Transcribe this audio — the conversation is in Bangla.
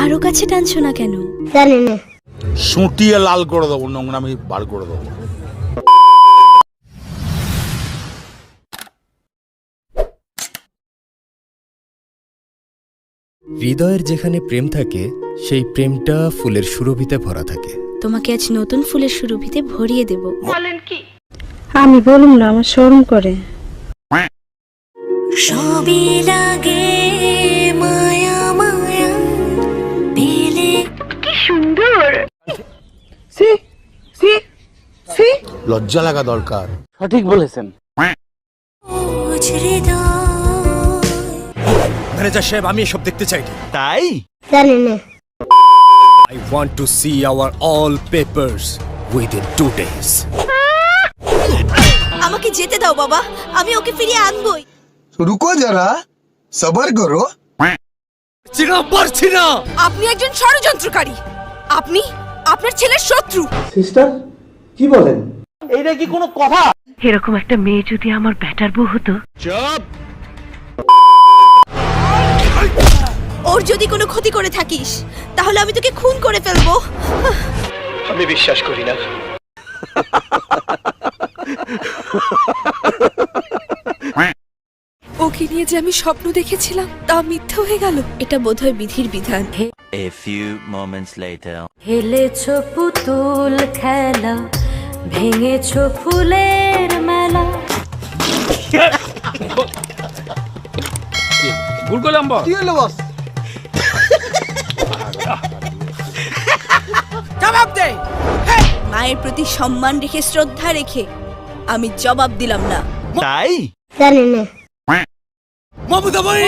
আরো কাছে টানছো না কেন? জানি না। সুটিয়ে লাল করে দেবো, নোংরামি বার করে দেবো। হৃদয়ের যেখানে প্রেম থাকে সেই প্রেমটা ফুলের সুরভিতে ভরা থাকে। তোমাকে আজ নতুন ফুলের সুরভিতে ভরিয়ে দেব। আমি বলুম না, আমার শরম করে। সবই লাগে মায়া মায়া পেলে। কি সুন্দর! লজ্জা লাগা দরকার। ম্যানেজার সাহেব, আমি এসব দেখতে চাই না। তাই জানি না। I want to see our all papers within 2 days. আমাকে যেতে দাও বাবা, আমি ওকে ফিরিয়ে আনবই। रुको जरा सबर करो। পারছি না। আপনি একজন ষড়যন্ত্রকারী। আপনি আপনার ছেলের শত্রু। সিস্টার কি বলেন? এরকম একটা মেয়ে যদি আমার ব্যাটার বউ হতো। ওর যদি কোনো ক্ষতি করে থাকিস তাহলে আমি তোকে খুন করে ফেলবো। আমি বিশ্বাস করি না। ওকে নিয়ে যে আমি স্বপ্ন দেখেছিলাম তা মিথ্যা হয়ে গেল। এটা বোধহয় বিধির বিধান। A few moments later. হেলেছো পুতুল খেলা, ভেঙেছো ফুলের মেলা। জবাব দে। মায়ের প্রতি সম্মান রেখে, শ্রদ্ধা রেখে আমি জবাব দিলাম না। তাই জানি না। মমতা ভাই!